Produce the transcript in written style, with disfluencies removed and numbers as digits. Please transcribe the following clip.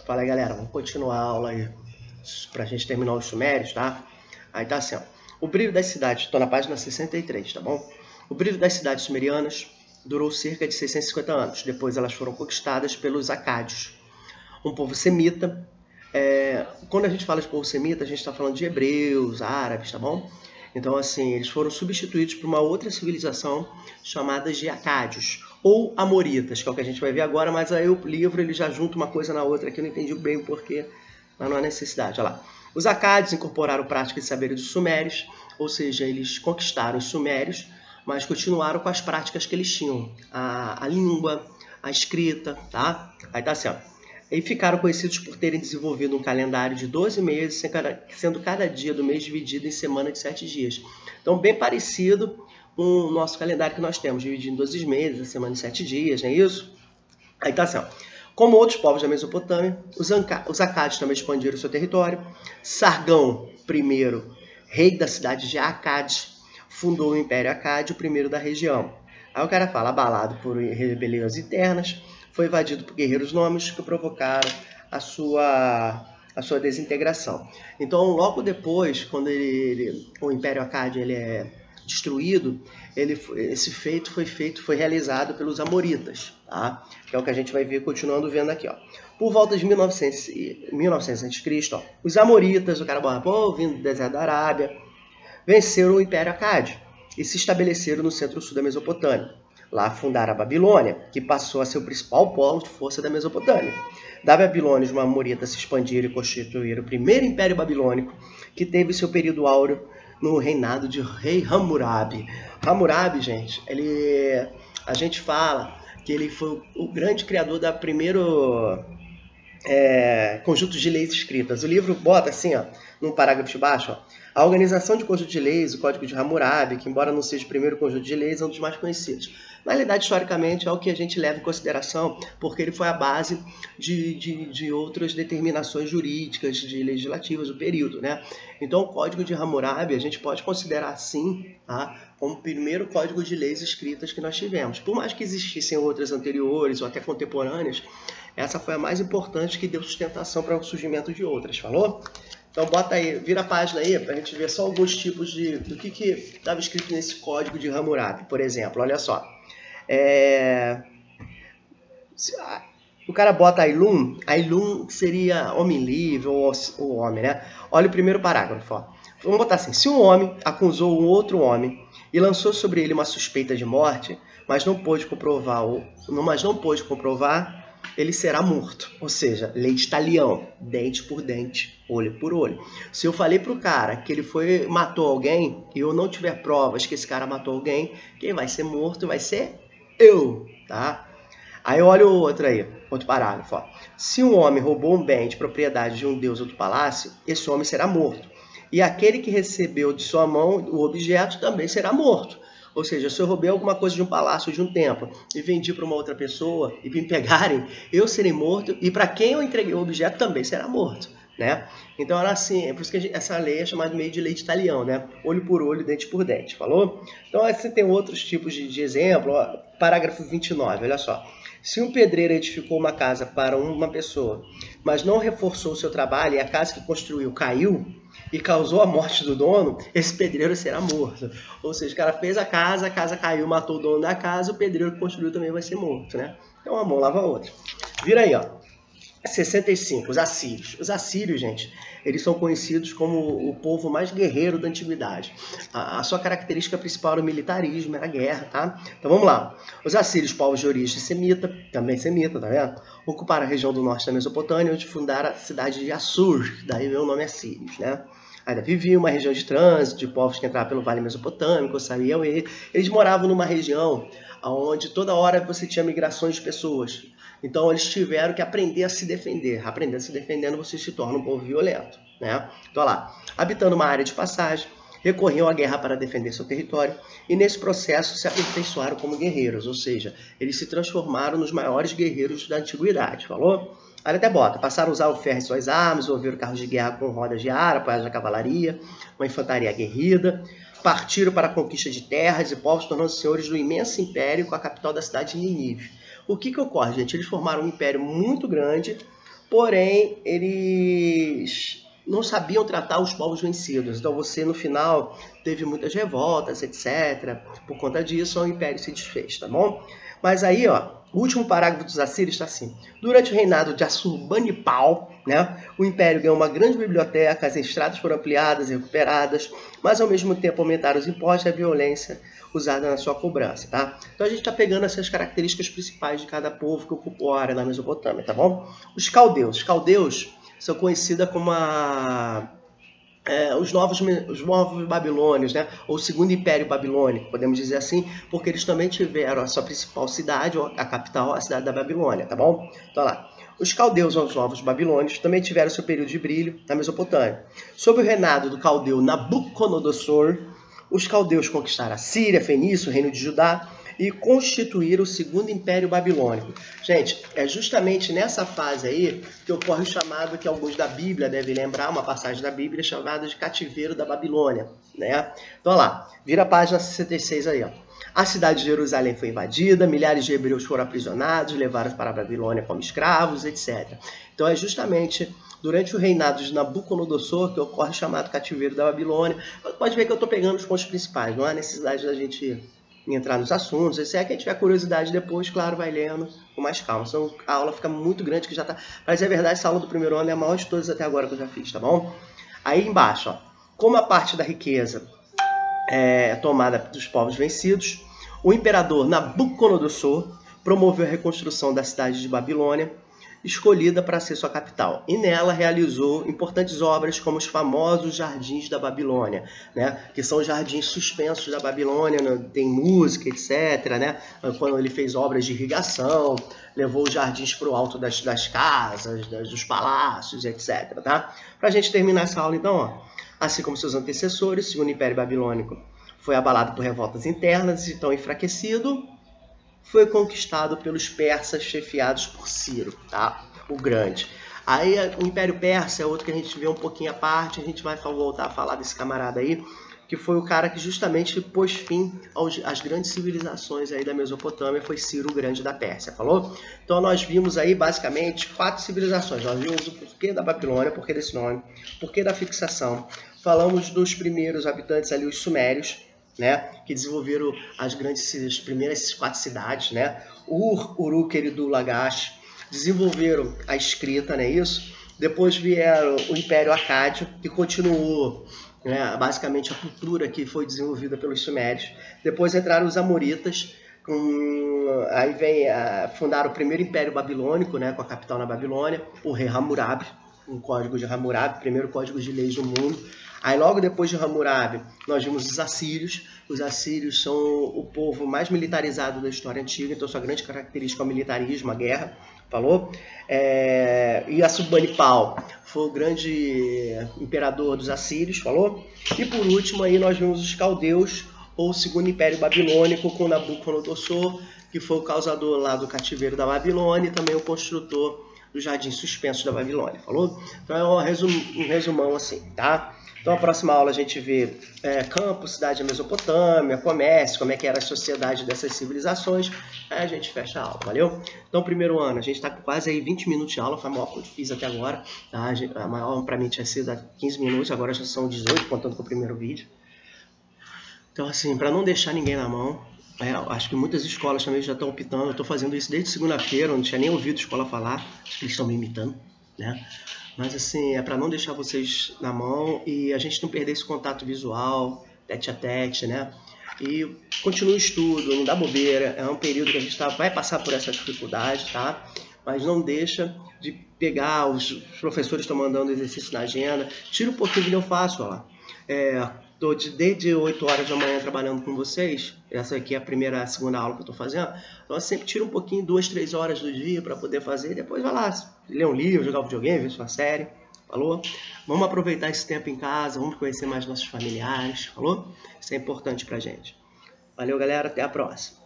Fala aí, galera, vamos continuar a aula aí pra gente terminar os sumérios, tá? Aí tá assim, ó. O brilho das cidades, tô na página 63, tá bom? O brilho das cidades sumerianas durou cerca de 650 anos. Depois elas foram conquistadas pelos acádios, um povo semita. Quando a gente fala de povo semita, a gente está falando de hebreus, árabes, tá bom? Então, assim, eles foram substituídos por uma outra civilização chamada de acádios, ou amoritas, que é o que a gente vai ver agora, mas aí o livro ele já junta uma coisa na outra, que eu não entendi bem o porquê, mas não há necessidade, olha lá. Os acádios incorporaram práticas e saberes dos sumérios, ou seja, eles conquistaram os sumérios, mas continuaram com as práticas que eles tinham, a língua, a escrita, tá? Aí tá assim, ó. E ficaram conhecidos por terem desenvolvido um calendário de 12 meses, sendo cada dia do mês dividido em semana de 7 dias. Então, bem parecido com o nosso calendário que nós temos, dividido em 12 meses, a semana de 7 dias, não é isso? Aí tá assim, ó. Como outros povos da Mesopotâmia, os acádios também expandiram seu território. Sargão I, rei da cidade de Akkad, fundou o Império Acádio, o primeiro da região. Aí o cara fala, abalado por rebeliões internas, foi invadido por guerreiros nômades que provocaram a sua desintegração. Então, logo depois, quando o Império Acádio ele é destruído, esse feito foi realizado pelos amoritas, tá? Que é o que a gente vai ver continuando vendo aqui, ó. Por volta de 1900 a.C., ó, os amoritas, o cara vindo do deserto da Arábia, venceram o Império Acádio e se estabeleceram no centro-sul da Mesopotâmia. Lá fundaram a Babilônia, que passou a ser o principal polo de força da Mesopotâmia. Da Babilônia, os amoritas se expandiram e constituíram o primeiro Império Babilônico, que teve seu período áureo no reinado de rei Hammurabi. Hammurabi, gente, a gente fala que ele foi o grande criador da primeiro conjunto de leis escritas. O livro bota assim, ó, num parágrafo de baixo, ó, a organização de conjunto de leis, o Código de Hammurabi, que embora não seja o primeiro conjunto de leis, é um dos mais conhecidos. Na realidade, historicamente, é o que a gente leva em consideração, porque ele foi a base de outras determinações jurídicas, de legislativas do período, né? Então, o Código de Hammurabi, a gente pode considerar, assim, tá, como o primeiro código de leis escritas que nós tivemos. Por mais que existissem outras anteriores ou até contemporâneas, essa foi a mais importante que deu sustentação para o surgimento de outras, falou? Então bota aí, vira a página aí para a gente ver só alguns tipos do que estava escrito nesse código de Hammurabi, por exemplo. Olha só. O cara bota Ailum seria homem livre ou homem, né? Olha o primeiro parágrafo. Ó. Vamos botar assim, se um homem acusou um outro homem e lançou sobre ele uma suspeita de morte, mas não pôde comprovar, ele será morto. Ou seja, lei de talião, dente por dente, olho por olho. Se eu falei pro cara que ele matou alguém e eu não tiver provas que esse cara matou alguém, quem vai ser morto vai ser eu, tá? Aí olha o outro aí, outro parágrafo. Ó. Se um homem roubou um bem de propriedade de um deus ou do palácio, esse homem será morto. E aquele que recebeu de sua mão o objeto também será morto. Ou seja, se eu roubei alguma coisa de um palácio, de um templo, e vendi para uma outra pessoa, e me pegarem, eu serei morto, e para quem eu entreguei o objeto também será morto, né? Então, era assim, é por isso que essa lei é chamada meio de lei de talião, né? Olho por olho, dente por dente, falou? Então, assim, tem outros tipos de exemplo, ó, parágrafo 29, olha só. Se um pedreiro edificou uma casa para uma pessoa, mas não reforçou o seu trabalho e a casa que construiu caiu e causou a morte do dono, esse pedreiro será morto. Ou seja, o cara fez a casa caiu, matou o dono da casa, o pedreiro que construiu também vai ser morto, né? Então uma mão lava a outra. Vira aí, ó. 65, os assírios. Os assírios, gente, eles são conhecidos como o povo mais guerreiro da antiguidade. A sua característica principal era o militarismo, era a guerra, tá? Então vamos lá. Os assírios, povos de origem semita, também semita, tá vendo? Ocuparam a região do norte da Mesopotâmia, onde fundaram a cidade de Assur, daí veio o nome assírios, né? Ainda viviam uma região de trânsito, de povos que entravam pelo Vale Mesopotâmico, saíam e eles moravam numa região onde toda hora você tinha migrações de pessoas. Então eles tiveram que aprender a se defender. Aprendendo a se defendendo, você se torna um povo violento, né? Então lá, habitando uma área de passagem, recorriam à guerra para defender seu território e nesse processo se aperfeiçoaram como guerreiros, ou seja, eles se transformaram nos maiores guerreiros da antiguidade, falou? Aí até bota, passaram a usar o ferro em suas armas, ouviram carros de guerra com rodas de ar, apoiados na cavalaria, uma infantaria aguerrida, partiram para a conquista de terras e povos, tornando-se senhores do imenso império com a capital da cidade de Nínive. O que ocorre, gente? Eles formaram um império muito grande porém eles não sabiam tratar os povos vencidos. Então você, no final, teve muitas revoltas, etc. Por conta disso, o império se desfez, tá bom? Mas aí, ó, o último parágrafo dos assírios está assim. Durante o reinado de Assurbanipal, né, o império ganhou uma grande biblioteca, as estradas foram ampliadas e recuperadas, mas ao mesmo tempo aumentaram os impostos e a violência usada na sua cobrança, tá? Então a gente está pegando essas características principais de cada povo que ocupou a área da Mesopotâmia, tá bom? Os caldeus. Os caldeus são conhecidos como os novos babilônios, né? Ou o segundo império babilônico, podemos dizer assim, porque eles também tiveram a sua principal cidade, a capital, a cidade da Babilônia, tá bom? Então lá, os caldeus, ou os novos babilônios, também tiveram seu período de brilho na Mesopotâmia. Sob o reinado do caldeu Nabucodonosor, os caldeus conquistaram a Síria, Fenícia, o reino de Judá, e constituíram o segundo império babilônico. Gente, é justamente nessa fase aí que ocorre o chamado, que alguns da Bíblia devem lembrar, uma passagem da Bíblia chamada de cativeiro da Babilônia, né? Então, olha lá, vira a página 66 aí, ó. A cidade de Jerusalém foi invadida, milhares de hebreus foram aprisionados, levados para a Babilônia como escravos, etc. Então, é justamente durante o reinado de Nabucodonosor que ocorre o chamado cativeiro da Babilônia. Pode ver que eu estou pegando os pontos principais, não há necessidade da gente entrar nos assuntos. Se é quem tiver curiosidade depois, claro, vai lendo com mais calma. Senão a aula fica muito grande, que já tá... Para dizer a verdade, essa aula do primeiro ano é a maior de todas até agora que eu já fiz, tá bom? Aí embaixo, ó, como a parte da riqueza é tomada dos povos vencidos, o imperador Nabucodonosor promoveu a reconstrução da cidade de Babilônia, escolhida para ser sua capital. E nela realizou importantes obras como os famosos Jardins da Babilônia, né? Que são os jardins suspensos da Babilônia, né? Tem música, etc. Né? Quando ele fez obras de irrigação, levou os jardins para o alto das casas, dos palácios, etc. Tá? Para a gente terminar essa aula, então, ó, assim como seus antecessores, o segundo Império Babilônico foi abalado por revoltas internas e tão enfraquecido, foi conquistado pelos persas chefiados por Ciro, tá? O Grande. Aí o Império Persa é outro que a gente vê um pouquinho à parte, a gente vai voltar a falar desse camarada aí, que foi o cara que justamente pôs fim às grandes civilizações aí da Mesopotâmia, foi Ciro o Grande da Pérsia, falou? Então nós vimos aí basicamente 4 civilizações. Nós vimos o porquê da Babilônia, porquê desse nome, porquê da fixação. Falamos dos primeiros habitantes ali, os sumérios, né, que desenvolveram as primeiras 4 cidades, né? Ur, Uruk, Eridu, Lagash, desenvolveram a escrita, não é isso? Depois vieram o Império Acádio, que continuou, né, basicamente a cultura que foi desenvolvida pelos sumérios. Depois entraram os amoritas, aí fundaram o primeiro Império Babilônico, né, com a capital na Babilônia, o rei Hammurabi, um código de Hammurabi, primeiro código de leis do mundo. Aí logo depois de Hammurabi, nós vimos os assírios. Os assírios são o povo mais militarizado da história antiga, então sua grande característica é o militarismo, a guerra, falou? E Assurbanipal foi o grande imperador dos assírios, falou? E por último aí nós vimos os caldeus, ou o segundo império babilônico, com Nabucodonosor, que foi o causador lá do cativeiro da Babilônia e também o construtor dos jardins suspensos da Babilônia, falou? Então é um resumão assim, tá? Então, a próxima aula a gente vê campo, cidade da Mesopotâmia, comércio, como é que era a sociedade dessas civilizações. Aí a gente fecha a aula, valeu? Então, primeiro ano, a gente está com quase aí 20 minutos de aula, foi a maior que eu fiz até agora. Tá? A maior para mim tinha sido 15 minutos, agora já são 18, contando com o primeiro vídeo. Então, assim, para não deixar ninguém na mão, acho que muitas escolas também já estão optando. Eu estou fazendo isso desde segunda-feira, não tinha nem ouvido a escola falar, acho que eles estão me imitando, né? Mas assim, é para não deixar vocês na mão e a gente não perder esse contato visual, tete a tete, né? E continua o estudo, não dá bobeira, é um período que a gente vai passar por essa dificuldade, tá? Mas não deixa de pegar, os professores estão mandando exercício na agenda, tira um pouquinho que eu faço, ó lá. Estou desde 8 horas da manhã trabalhando com vocês, essa aqui é a segunda aula que eu estou fazendo, então eu sempre tiro um pouquinho, 2, 3 horas do dia para poder fazer, depois vai lá, ler um livro, jogar um videogame, ver sua série, falou? Vamos aproveitar esse tempo em casa, vamos conhecer mais nossos familiares, falou? Isso é importante pra gente. Valeu, galera, até a próxima.